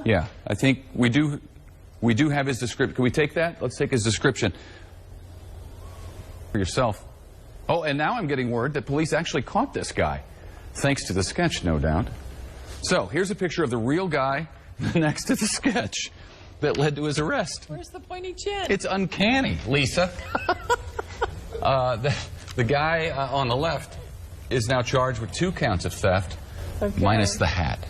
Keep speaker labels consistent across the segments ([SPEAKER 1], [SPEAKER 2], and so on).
[SPEAKER 1] Yeah, I think we do have his description. Can we take that? Let's take his description for yourself. Oh, and now I'm getting word that police actually caught this guy, thanks to the sketch, no doubt. So here's a picture of the real guy next to the sketch that led to his arrest.
[SPEAKER 2] Where's the pointy chin?
[SPEAKER 1] It's uncanny, Lisa. The guy on the left is now charged with 2 counts of theft, minus the hat.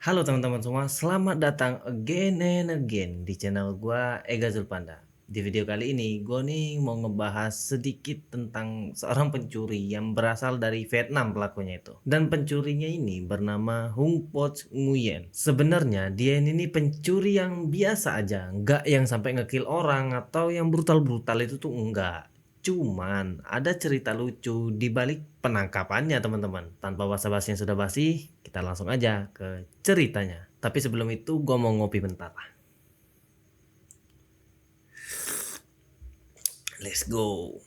[SPEAKER 3] Halo teman-teman semua, selamat datang again and again di channel gua Ega Zulpanda. Di video kali ini gue nih mau ngebahas sedikit tentang seorang pencuri yang berasal dari Vietnam pelakunya itu. Dan pencurinya ini bernama Hung Poch Nguyen. Sebenarnya dia ini pencuri yang biasa aja, nggak yang sampai ngekill orang atau yang brutal-brutal itu tuh enggak. Cuman ada cerita lucu di balik penangkapannya teman-teman. Tanpa basa-basi yang sudah basi, kita langsung aja ke ceritanya. Tapi sebelum itu gue mau ngopi bentar lah. Let's go.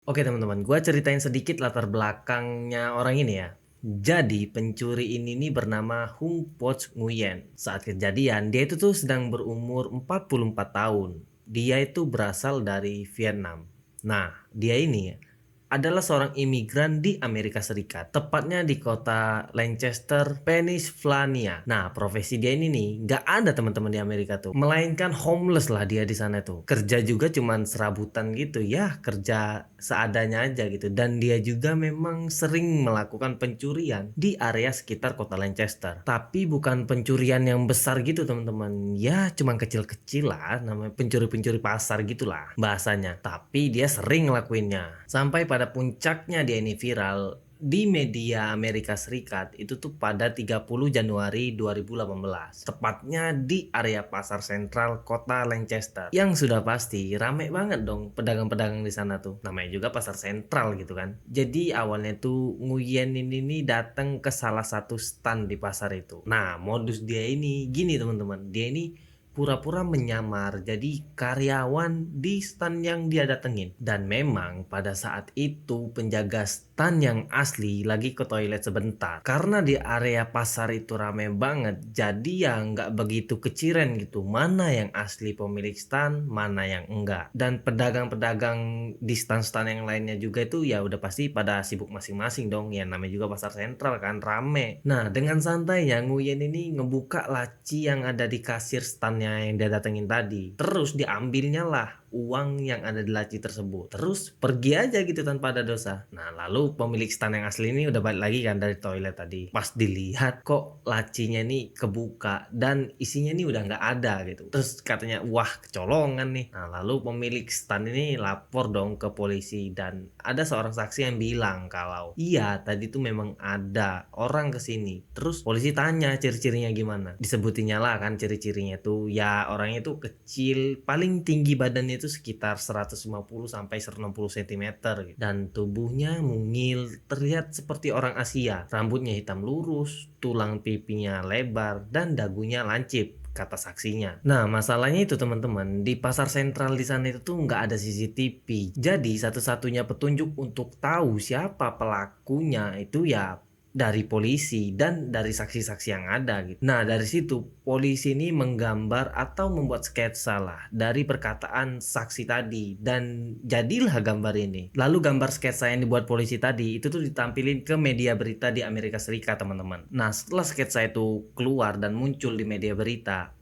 [SPEAKER 3] Oke teman-teman, gue ceritain sedikit latar belakangnya orang ini ya. Jadi pencuri ini nih bernama Hung Poch Nguyen. Saat kejadian dia itu tuh sedang berumur 44 tahun. Dia itu berasal dari Vietnam. Nah dia ini adalah seorang imigran di Amerika Serikat, tepatnya di kota Lancaster, Pennsylvania. Nah, profesi dia ini nih nggak ada teman-teman di Amerika tuh, melainkan homeless lah dia di sana tuh. Kerja juga cuman serabutan gitu ya, kerja seadanya aja gitu. Dan dia juga memang sering melakukan pencurian di area sekitar kota Lancaster. Tapi bukan pencurian yang besar gitu teman-teman. Ya, cuman kecil-kecil lah, namanya pencuri-pencuri pasar gitulah bahasanya. Tapi dia sering ngelakuinnya. Sampai pada puncaknya dia ini viral di media Amerika Serikat itu tuh pada 30 Januari 2018, tepatnya di area pasar sentral kota Lancaster, yang sudah pasti rame banget dong pedagang-pedagang di sana tuh, namanya juga pasar sentral gitu kan. Jadi awalnya tuh Nguyen ini datang ke salah satu stand di pasar itu. Nah modus dia ini gini teman-teman, dia ini pura-pura menyamar jadi karyawan di stand yang dia datengin. Dan memang pada saat itu penjaga stand yang asli lagi ke toilet sebentar. Karena di area pasar itu rame banget, jadi ya nggak begitu keciren gitu mana yang asli pemilik stand, mana yang enggak. Dan pedagang-pedagang di stand-stand yang lainnya juga itu ya udah pasti pada sibuk masing-masing dong. Ya namanya juga pasar sentral kan rame. Nah dengan santainya Nguyen ini ngebuka laci yang ada di kasir stand yang dia datengin tadi. Terus diambilnya lah uang yang ada di laci tersebut. Terus pergi aja gitu tanpa ada dosa. Nah lalu pemilik stand yang asli ini udah balik lagi kan dari toilet tadi. Pas dilihat kok lacinya ini kebuka dan isinya ini udah nggak ada gitu. Terus katanya wah kecolongan nih. Nah lalu pemilik stand ini lapor dong ke polisi. Dan ada seorang saksi yang bilang kalau iya tadi tuh memang ada orang kesini. Terus polisi tanya ciri-cirinya gimana. Disebutinnya lah kan ciri-cirinya tuh ya orangnya tuh kecil, paling tinggi badannya itu sekitar 150 sampai 160 cm gitu. Dan tubuhnya mungil, terlihat seperti orang Asia. Rambutnya hitam lurus, tulang pipinya lebar dan dagunya lancip, kata saksinya. Nah masalahnya itu teman-teman, di pasar sentral di sana itu tuh nggak ada CCTV. Jadi satu-satunya petunjuk untuk tahu siapa pelakunya itu ya dari polisi dan dari saksi-saksi yang ada gitu. Nah dari situ polisi ini menggambar atau membuat sketsa lah dari perkataan saksi tadi dan jadilah gambar ini. Lalu gambar sketsa yang dibuat polisi tadi itu tuh ditampilin ke media berita di Amerika Serikat teman-teman. Nah setelah sketsa itu keluar dan muncul di media berita,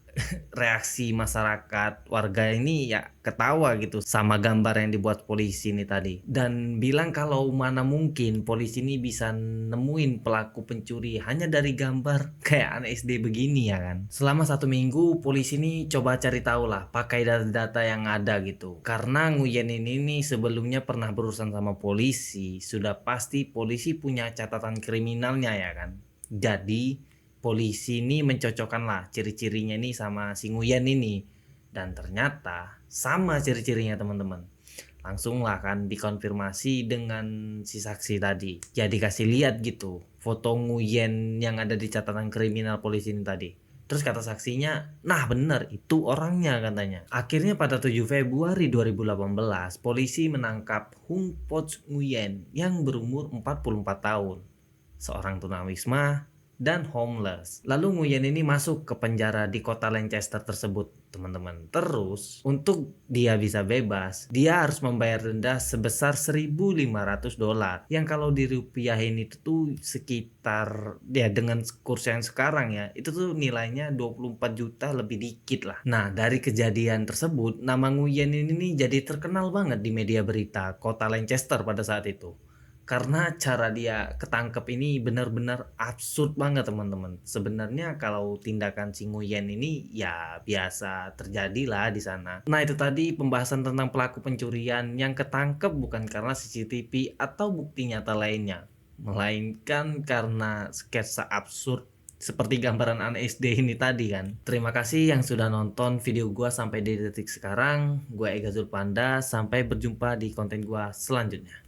[SPEAKER 3] reaksi masyarakat warga ini ya ketawa gitu sama gambar yang dibuat polisi ini tadi, dan bilang kalau mana mungkin polisi ini bisa nemuin pelaku pencuri hanya dari gambar kayak anak SD begini ya kan. Selama 1 minggu polisi ini coba cari tahu lah pakai data-data yang ada gitu, karena Nguyen ini sebelumnya pernah berurusan sama polisi, sudah pasti polisi punya catatan kriminalnya ya kan. Jadi polisi ini mencocokkan lah ciri-cirinya nih sama si Nguyen ini. Dan ternyata sama ciri-cirinya teman-teman. Langsung lah kan dikonfirmasi dengan si saksi tadi. Ya dikasih lihat gitu foto Nguyen yang ada di catatan kriminal polisi ini tadi. Terus kata saksinya, nah bener itu orangnya katanya. Akhirnya pada 7 Februari 2018 polisi menangkap Hung Poch Nguyen yang berumur 44 tahun. Seorang tunawisma dan homeless. Lalu Nguyen ini masuk ke penjara di kota Lancaster tersebut, teman-teman. Terus, untuk dia bisa bebas, dia harus membayar denda sebesar $1.500. Yang kalau dirupiahin itu tuh sekitar, ya dengan kurs yang sekarang ya, itu tuh nilainya 24 juta lebih dikit lah. Nah, dari kejadian tersebut, nama Nguyen ini nih jadi terkenal banget di media berita kota Lancaster pada saat itu. Karena cara dia ketangkep ini benar-benar absurd banget, teman-teman. Sebenarnya kalau tindakan si Nguyen ini ya biasa terjadi lah di sana. Nah, itu tadi pembahasan tentang pelaku pencurian yang ketangkep bukan karena CCTV atau bukti nyata lainnya, melainkan karena sketsa absurd seperti gambaran anak SD ini tadi kan. Terima kasih yang sudah nonton video gua sampai di detik sekarang. Gua Ega Zulpanda, sampai berjumpa di konten gua selanjutnya.